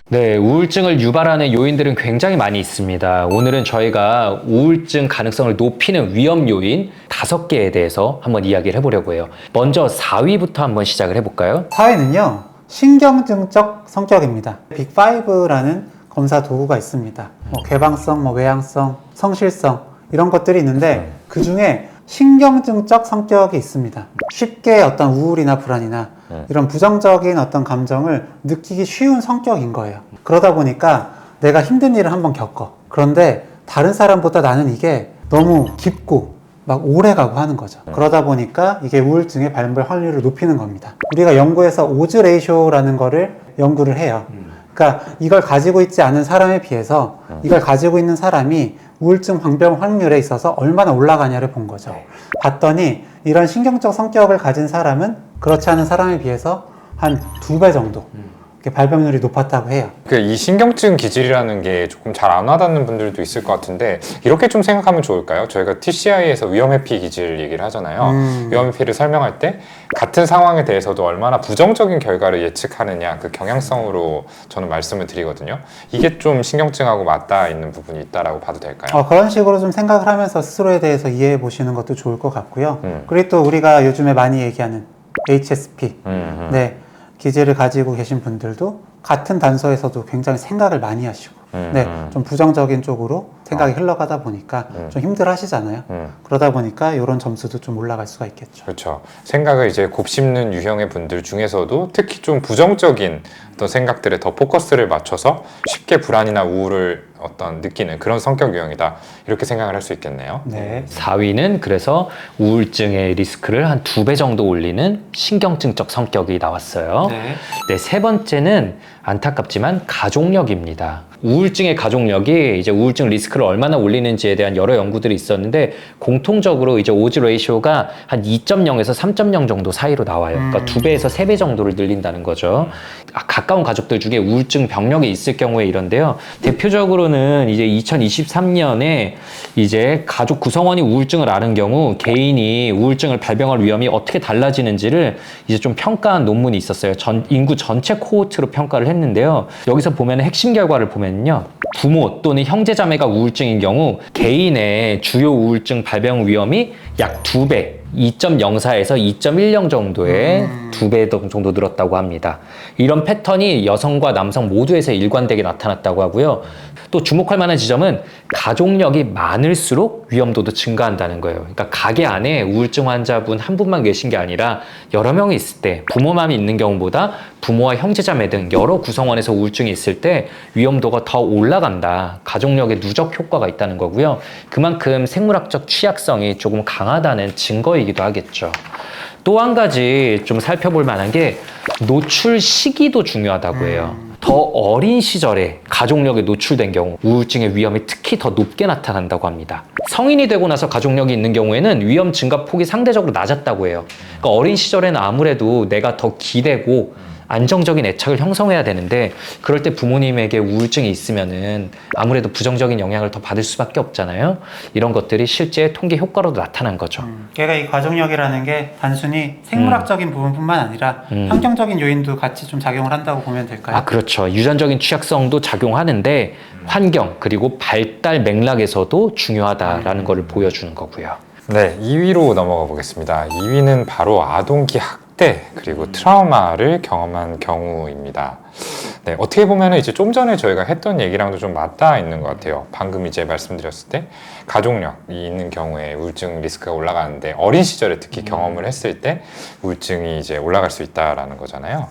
네, 우울증을 유발하는 요인들은 굉장히 많이 있습니다. 오늘은 저희가 우울증 가능성을 높이는 위험 요인 5개에 대해서 한번 이야기를 해보려고 해요. 먼저 4위부터 한번 시작을 해볼까요? 4위는요, 신경증적 성격입니다. 빅5라는 검사 도구가 있습니다. 개방성, 외향성, 성실성 이런 것들이 있는데 그 중에 신경증적 성격이 있습니다. 쉽게 어떤 우울이나 불안이나 이런 부정적인 어떤 감정을 느끼기 쉬운 성격인 거예요. 그러다 보니까 내가 힘든 일을 한번 겪어. 그런데 다른 사람보다 나는 이게 너무 깊고 막 오래 가고 하는 거죠. 그러다 보니까 이게 우울증의 발병 확률을 높이는 겁니다. 우리가 연구에서 오즈 레이쇼라는 거를 연구를 해요. 그러니까 이걸 가지고 있지 않은 사람에 비해서 이걸 가지고 있는 사람이 우울증 발병 확률에 있어서 얼마나 올라가냐를 본 거죠. 봤더니 이런 신경적 성격을 가진 사람은 그렇지 않은 사람에 비해서 한 2배 정도 발병률이 높았다고 해요. 이 신경증 기질이라는 게 조금 잘 안 와닿는 분들도 있을 것 같은데 이렇게 좀 생각하면 좋을까요? 저희가 TCI에서 위험회피 기질 얘기를 하잖아요. 위험회피를 설명할 때 같은 상황에 대해서도 얼마나 부정적인 결과를 예측하느냐 그 경향성으로 저는 말씀을 드리거든요. 이게 좀 신경증하고 맞닿아 있는 부분이 있다라고 봐도 될까요? 그런 식으로 좀 생각을 하면서 스스로에 대해서 이해해 보시는 것도 좋을 것 같고요. 그리고 또 우리가 요즘에 많이 얘기하는 HSP 네, 기질을 가지고 계신 분들도 같은 단서에서도 굉장히 생각을 많이 하시고 네, 좀 부정적인 쪽으로 생각이 흘러가다 보니까 좀 힘들어 하시잖아요. 그러다 보니까 이런 점수도 좀 올라갈 수가 있겠죠. 그렇죠. 생각을 이제 곱씹는 유형의 분들 중에서도 특히 좀 부정적인 어떤 생각들에 더 포커스를 맞춰서 쉽게 불안이나 우울을 느끼는 그런 성격 유형이다. 이렇게 생각을 할 수 있겠네요. 네. 4위는 그래서 우울증의 리스크를 한 2배 정도 올리는 신경증적 성격이 나왔어요. 네, 3번째는 안타깝지만 가족력입니다. 우울증의 가족력이 이제 우울증 리스크를 얼마나 올리는지에 대한 여러 연구들이 있었는데 공통적으로 이제 오즈 레이쇼가 한 2.0에서 3.0 정도 사이로 나와요. 그러니까 2배에서 3배 정도를 늘린다는 거죠. 가까운 가족들 중에 우울증 병력이 있을 경우에 이런데요. 대표적으로는 이제 2023년에 이제 가족 구성원이 우울증을 앓은 경우 개인이 우울증을 발병할 위험이 어떻게 달라지는지를 이제 좀 평가한 논문이 있었어요. 인구 전체 코호트로 평가를 했는데요. 여기서 보면 핵심 결과를 보면요. 부모 또는 형제자매가 우울증인 경우 개인의 주요 우울증 발병 위험이 약 2배, 2.04에서 2.10 정도의 2배 정도 늘었다고 합니다. 이런 패턴이 여성과 남성 모두에서 일관되게 나타났다고 하고요. 또 주목할 만한 지점은 가족력이 많을수록 위험도도 증가한다는 거예요. 그러니까 가게 안에 우울증 환자분 한 분만 계신 게 아니라 여러 명이 있을 때 부모만 있는 경우보다 부모와 형제자매 등 여러 구성원에서 우울증이 있을 때 위험도가 더 올라간다. 가족력에 누적 효과가 있다는 거고요. 그만큼 생물학적 취약성이 조금 강하다는 증거이기도 하겠죠. 또 한 가지 좀 살펴볼 만한 게 노출 시기도 중요하다고 해요. 더 어린 시절에 가족력에 노출된 경우 우울증의 위험이 특히 더 높게 나타난다고 합니다. 성인이 되고 나서 가족력이 있는 경우에는 위험 증가 폭이 상대적으로 낮았다고 해요. 그러니까 어린 시절에는 아무래도 내가 더 기대고 안정적인 애착을 형성해야 되는데 그럴 때 부모님에게 우울증이 있으면은 아무래도 부정적인 영향을 더 받을 수밖에 없잖아요. 이런 것들이 실제 통계 효과로도 나타난 거죠. 그러니까 이 가족력이라는 게 단순히 생물학적인 부분뿐만 아니라 환경적인 요인도 같이 좀 작용을 한다고 보면 될까요? 그렇죠. 유전적인 취약성도 작용하는데 환경 그리고 발달 맥락에서도 중요하다라는 것을 보여주는 거고요. 네, 2위로 넘어가 보겠습니다. 2위는 바로 아동기 학대 그리고 트라우마를 경험한 경우입니다. 네, 어떻게 보면 이제 좀 전에 저희가 했던 얘기랑도 좀 맞닿아 있는 것 같아요. 방금 이제 말씀드렸을 때 가족력이 있는 경우에 우울증 리스크가 올라가는데 어린 시절에 특히 경험을 했을 때 우울증이 이제 올라갈 수 있다라는 거잖아요.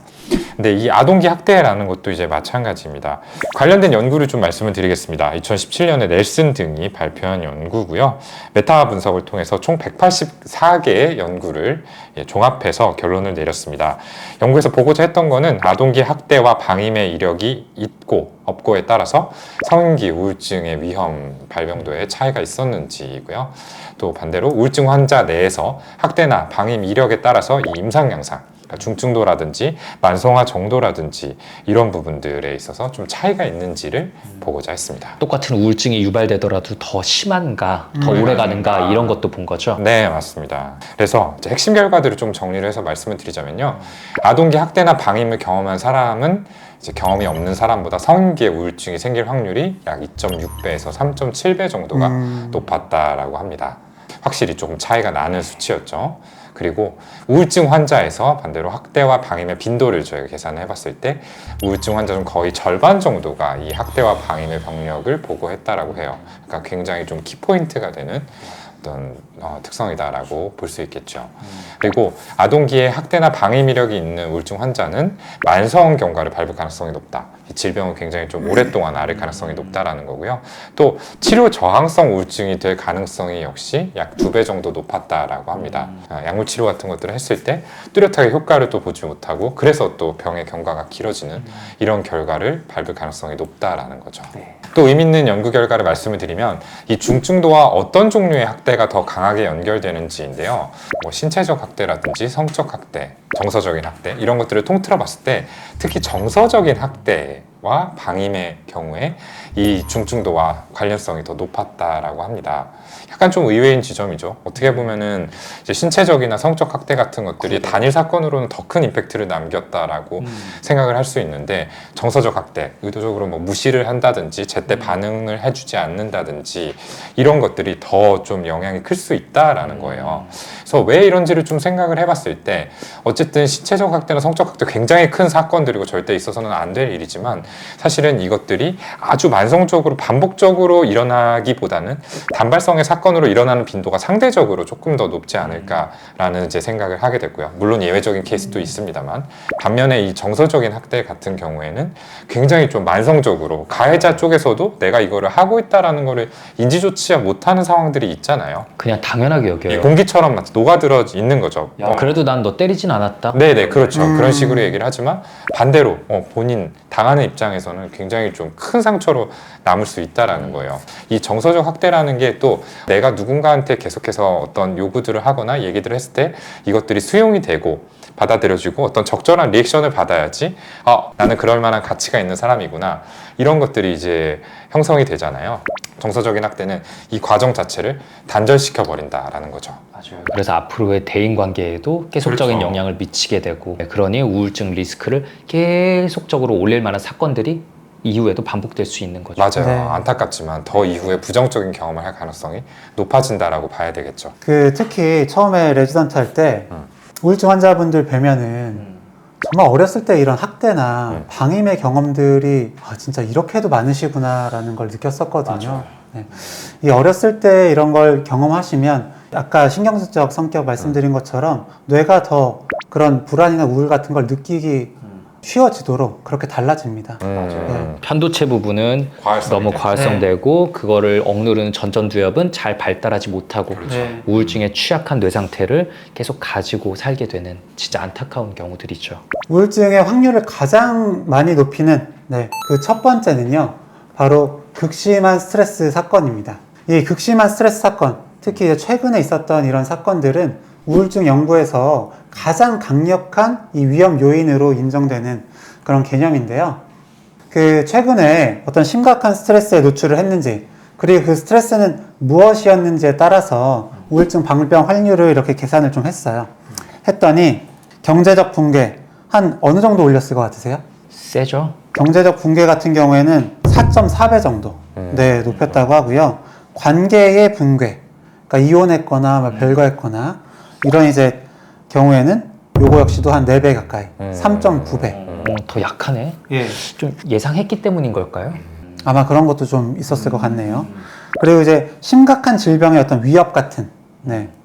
근데 이 아동기 학대라는 것도 이제 마찬가지입니다. 관련된 연구를 좀 말씀을 드리겠습니다. 2017년에 넬슨 등이 발표한 연구고요. 메타 분석을 통해서 총 184개의 연구를 종합해서 결론을 내렸습니다. 연구에서 보고자 했던 거는 아동기 학대와 방임의 이력이 있고 없고에 따라서 성인기 우울증의 위험 발병도에 차이가 있었는지고요. 또 반대로 우울증 환자 내에서 학대나 방임 이력에 따라서 이 임상 양상 그러니까 중증도라든지 만성화 정도라든지 이런 부분들에 있어서 좀 차이가 있는지를 보고자 했습니다. 똑같은 우울증이 유발되더라도 더 심한가, 더 오래 가는가 이런 것도 본 거죠. 네, 맞습니다. 그래서 이제 핵심 결과들을 좀 정리를 해서 말씀을 드리자면요. 아동기 학대나 방임을 경험한 사람은 이제 경험이 없는 사람보다 성인기에 우울증이 생길 확률이 약 2.6배에서 3.7배 정도가 높았다라고 합니다. 확실히 조금 차이가 나는 수치였죠. 그리고 우울증 환자에서 반대로 학대와 방임의 빈도를 저희가 계산을 해봤을 때 우울증 환자 중 거의 절반 정도가 이 학대와 방임의 병력을 보고했다라고 해요. 그러니까 굉장히 좀 키포인트가 되는 어떤 특성이다라고 볼 수 있겠죠. 그리고 아동기에 학대나 방임 이력이 있는 우울증 환자는 만성 경과를 밟을 가능성이 높다. 이 질병은 굉장히 좀 오랫동안 앓을 가능성이 높다라는 거고요. 또 치료 저항성 우울증이 될 가능성이 역시 약 2배 정도 높았다라고 합니다. 약물 치료 같은 것들을 했을 때 뚜렷하게 효과를 또 보지 못하고 그래서 또 병의 경과가 길어지는 이런 결과를 밟을 가능성이 높다라는 거죠. 또 의미 있는 연구 결과를 말씀을 드리면 이 중증도와 어떤 종류의 학대가 더 강하게 연결되는지인데요. 뭐 신체적 학대라든지 성적 학대, 정서적인 학대 이런 것들을 통틀어 봤을 때 특히 정서적인 학대와 방임의 경우에 이 중증도와 관련성이 더 높았다라고 합니다. 약간 좀 의외인 지점이죠. 어떻게 보면은 이제 신체적이나 성적 학대 같은 것들이 단일 사건으로는 더 큰 임팩트를 남겼다라고 생각을 할 수 있는데 정서적 학대, 의도적으로 뭐 무시를 한다든지 제때 반응을 해주지 않는다든지 이런 것들이 더 좀 영향이 클 수 있다라는 거예요. 그래서 왜 이런지를 좀 생각을 해봤을 때 어쨌든 신체적 학대나 성적 학대 굉장히 큰 사건들이고 절대 있어서는 안 될 일이지만 사실은 이것들이 아주 만성적으로 반복적으로 일어나기보다는 단발성의 사건으로 일어나는 빈도가 상대적으로 조금 더 높지 않을까라는 이제 생각을 하게 됐고요. 물론 예외적인 케이스도 있습니다만 반면에 이 정서적인 학대 같은 경우에는 굉장히 좀 만성적으로 가해자 쪽에서도 내가 이거를 하고 있다라는 거를 인지조차 못하는 상황들이 있잖아요. 그냥 당연하게 여겨요. 공기처럼 녹아들어 있는 거죠. 야, 그래도 난 너 때리진 않았다. 네네, 그렇죠. 그런 식으로 얘기를 하지만 반대로 본인 당하는 입장에서는 굉장히 좀 큰 상처로 남을 수 있다라는 거예요. 이 정서적 학대라는 게 또 내가 누군가한테 계속해서 어떤 요구들을 하거나 얘기들을 했을 때 이것들이 수용이 되고 받아들여지고 어떤 적절한 리액션을 받아야지 나는 그럴 만한 가치가 있는 사람이구나 이런 것들이 이제 형성이 되잖아요. 정서적인 학대는 이 과정 자체를 단절시켜 버린다라는 거죠. 맞아요. 그래서 앞으로의 대인 관계에도 계속적인 그렇죠. 영향을 미치게 되고 그러니 우울증 리스크를 계속적으로 올릴 만한 사건들이 이후에도 반복될 수 있는 거죠. 맞아요. 네. 안타깝지만 더 이후에 부정적인 경험을 할 가능성이 높아진다라고 봐야 되겠죠. 특히 처음에 레지던트 할 때 우울증 환자분들 뵈면은 정말 어렸을 때 이런 학대나 방임의 경험들이 진짜 이렇게도 많으시구나라는 걸 느꼈었거든요. 네. 이 어렸을 때 이런 걸 경험하시면 아까 신경질적 성격 말씀드린 것처럼 뇌가 더 그런 불안이나 우울 같은 걸 느끼기 쉬워지도록 그렇게 달라집니다. 네. 편도체 부분은 너무 과활성되고 그거를 억누르는 전전두엽은 잘 발달하지 못하고 네. 우울증에 취약한 뇌 상태를 계속 가지고 살게 되는 진짜 안타까운 경우들이죠. 우울증의 확률을 가장 많이 높이는 그 첫 번째는요, 바로 극심한 스트레스 사건입니다. 이 극심한 스트레스 사건, 특히 이제 최근에 있었던 이런 사건들은 우울증 연구에서 가장 강력한 이 위험 요인으로 인정되는 그런 개념인데요. 최근에 어떤 심각한 스트레스에 노출을 했는지, 그리고 그 스트레스는 무엇이었는지에 따라서 우울증 방불병 확률을 이렇게 계산을 좀 했어요. 했더니 경제적 붕괴 한 어느 정도 올렸을 것 같으세요? 세죠? 경제적 붕괴 같은 경우에는 4.4배 정도 높였다고 하고요. 관계의 붕괴, 그러니까 이혼했거나 별거했거나 이런 이제 경우에는 요거 역시도 한 4배 가까이 3.9배. 더 약하네. 예. 좀 예상했기 때문인 걸까요? 아마 그런 것도 좀 있었을 것 같네요. 그리고 이제 심각한 질병의 어떤 위협 같은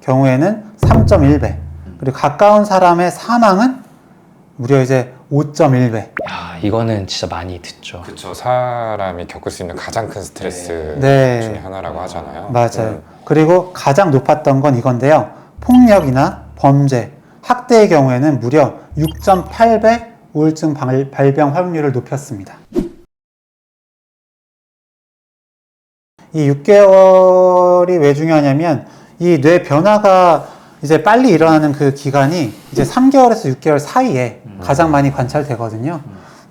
경우에는 3.1배. 그리고 가까운 사람의 사망은 무려 이제 5.1배. 야, 이거는 진짜 많이 듣죠. 그렇죠. 사람이 겪을 수 있는 가장 큰 스트레스 네. 중에 하나라고 하잖아요. 맞아요. 그리고 가장 높았던 건 이건데요. 폭력이나 범죄, 학대의 경우에는 무려 6.8배 우울증 발병 확률을 높였습니다. 이 6개월이 왜 중요하냐면 이 뇌 변화가 이제 빨리 일어나는 그 기간이 이제 3개월에서 6개월 사이에 가장 많이 관찰되거든요.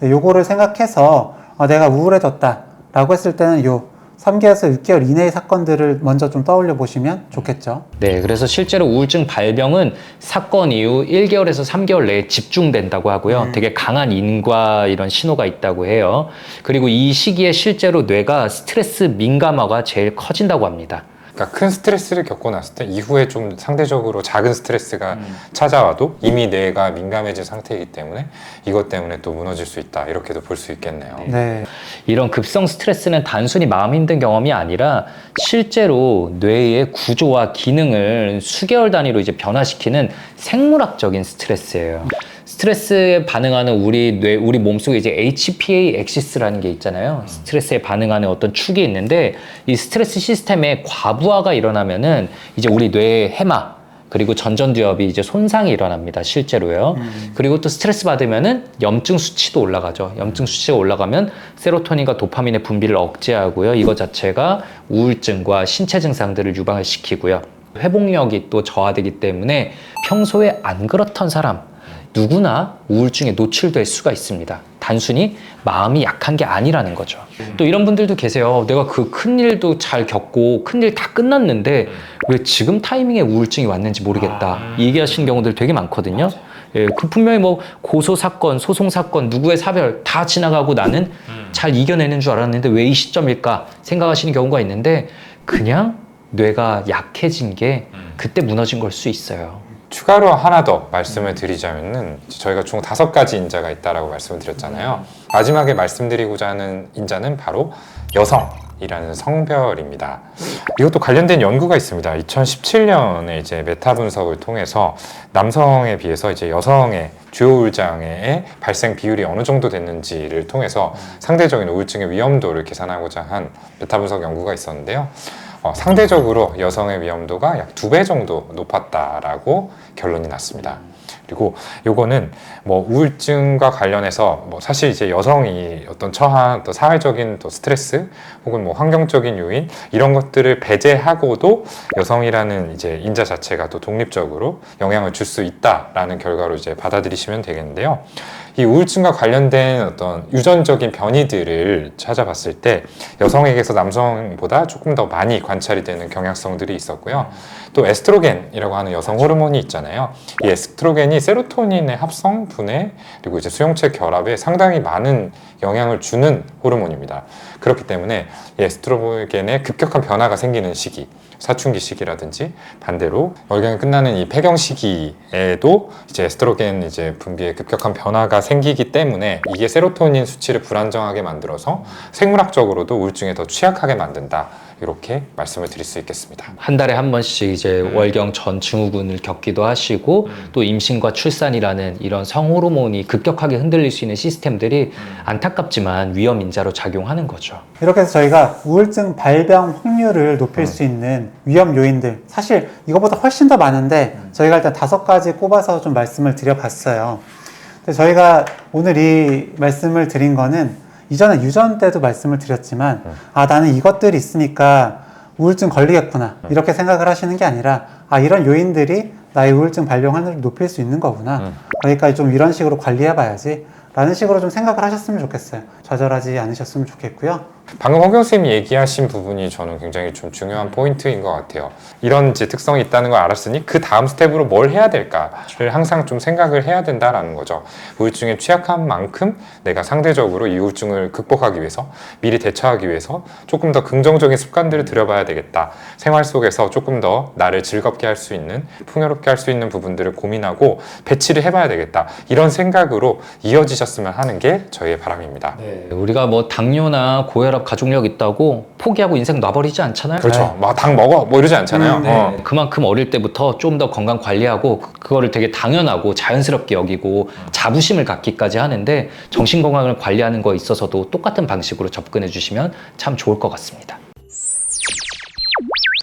요거를 생각해서 내가 우울해졌다라고 했을 때는 요 3개월에서 6개월 이내의 사건들을 먼저 좀 떠올려 보시면 좋겠죠. 네, 그래서 실제로 우울증 발병은 사건 이후 1개월에서 3개월 내에 집중된다고 하고요. 되게 강한 인과 이런 신호가 있다고 해요. 그리고 이 시기에 실제로 뇌가 스트레스 민감화가 제일 커진다고 합니다. 그러니까 큰 스트레스를 겪고 났을 때 이후에 좀 상대적으로 작은 스트레스가 찾아와도 이미 뇌가 민감해진 상태이기 때문에 이것 때문에 또 무너질 수 있다, 이렇게도 볼 수 있겠네요. 네. 이런 급성 스트레스는 단순히 마음 힘든 경험이 아니라 실제로 뇌의 구조와 기능을 수개월 단위로 이제 변화시키는 생물학적인 스트레스예요. 스트레스에 반응하는 우리 몸속에 이제 HPA 엑시스라는 게 있잖아요. 스트레스에 반응하는 어떤 축이 있는데 이 스트레스 시스템에 과부하가 일어나면은 이제 우리 뇌의 해마 그리고 전전두엽이 이제 손상이 일어납니다. 실제로요. 그리고 또 스트레스 받으면은 염증 수치도 올라가죠. 염증 수치가 올라가면 세로토닌과 도파민의 분비를 억제하고요. 이거 자체가 우울증과 신체 증상들을 유발을 시키고요. 회복력이 또 저하되기 때문에 평소에 안 그렇던 사람 누구나 우울증에 노출될 수가 있습니다. 단순히 마음이 약한 게 아니라는 거죠. 또 이런 분들도 계세요. 내가 그 큰일도 잘 겪고 큰일 다 끝났는데 왜 지금 타이밍에 우울증이 왔는지 모르겠다. 얘기하시는 경우들 되게 많거든요. 예, 그 분명히 뭐 고소 사건, 소송 사건, 누구의 사별 다 지나가고 나는 잘 이겨내는 줄 알았는데 왜 이 시점일까 생각하시는 경우가 있는데 그냥 뇌가 약해진 게 그때 무너진 걸 수 있어요. 추가로 하나 더 말씀을 드리자면은 저희가 총 5가지 인자가 있다라고 말씀을 드렸잖아요. 마지막에 말씀드리고자 하는 인자는 바로 여성이라는 성별입니다. 이것도 관련된 연구가 있습니다. 2017년에 이제 메타 분석을 통해서 남성에 비해서 이제 여성의 주요 우울 장애의 발생 비율이 어느 정도 됐는지를 통해서 상대적인 우울증의 위험도를 계산하고자 한 메타 분석 연구가 있었는데요. 상대적으로 여성의 위험도가 약 2배 정도 높았다라고 결론이 났습니다. 그리고 요거는 뭐 우울증과 관련해서 뭐 사실 이제 여성이 어떤 처한 또 사회적인 또 스트레스 혹은 뭐 환경적인 요인 이런 것들을 배제하고도 여성이라는 이제 인자 자체가 또 독립적으로 영향을 줄 수 있다라는 결과로 이제 받아들이시면 되겠는데요. 이 우울증과 관련된 어떤 유전적인 변이들을 찾아봤을 때 여성에게서 남성보다 조금 더 많이 관찰이 되는 경향성들이 있었고요. 또 에스트로겐이라고 하는 여성 호르몬이 있잖아요. 이 에스트로겐이 세로토닌의 합성, 분해, 그리고 이제 수용체 결합에 상당히 많은 영향을 주는 호르몬입니다. 그렇기 때문에 이 에스트로겐의 급격한 변화가 생기는 시기, 사춘기 시기라든지 반대로 월경이 끝나는 이 폐경 시기에도 이제 에스트로겐 이제 분비에 급격한 변화가 생기기 때문에 이게 세로토닌 수치를 불안정하게 만들어서 생물학적으로도 우울증에 더 취약하게 만든다. 이렇게 말씀을 드릴 수 있겠습니다. 한 달에 한 번씩 이제 월경 전 증후군을 겪기도 하시고 또 임신과 출산이라는 이런 성호르몬이 급격하게 흔들릴 수 있는 시스템들이 안타깝지만 위험 인자로 작용하는 거죠. 이렇게 해서 저희가 우울증 발병 확률을 높일 수 있는 위험 요인들 사실 이거보다 훨씬 더 많은데 저희가 일단 5가지 꼽아서 좀 말씀을 드려봤어요. 근데 저희가 오늘 이 말씀을 드린 거는 이전에 유전 때도 말씀을 드렸지만 나는 이것들이 있으니까 우울증 걸리겠구나 이렇게 생각을 하시는 게 아니라 이런 요인들이 나의 우울증 발병 확률을 높일 수 있는 거구나. 그러니까 좀 이런 식으로 관리해 봐야지 라는 식으로 좀 생각을 하셨으면 좋겠어요. 좌절하지 않으셨으면 좋겠고요. 방금 허경 쌤이 얘기하신 부분이 저는 굉장히 좀 중요한 포인트인 것 같아요. 이런 이제 특성이 있다는 걸 알았으니 그 다음 스텝으로 뭘 해야 될까를 항상 좀 생각을 해야 된다라는 거죠. 우울증에 취약한 만큼 내가 상대적으로 이 우울증을 극복하기 위해서 미리 대처하기 위해서 조금 더 긍정적인 습관들을 들여봐야 되겠다. 생활 속에서 조금 더 나를 즐겁게 할 수 있는, 풍요롭게 할 수 있는 부분들을 고민하고 배치를 해봐야 되겠다. 이런 생각으로 이어지셨으면 하는 게 저희의 바람입니다. 네, 우리가 뭐 당뇨나 고혈압 가족력 있다고 포기하고 인생 놔버리지 않잖아요. 그렇죠. 막 당 먹어 뭐 이러지 않잖아요. 그만큼 어릴 때부터 좀 더 건강 관리하고 그거를 되게 당연하고 자연스럽게 여기고 자부심을 갖기까지 하는데 정신 건강을 관리하는 거에 있어서도 똑같은 방식으로 접근해 주시면 참 좋을 것 같습니다.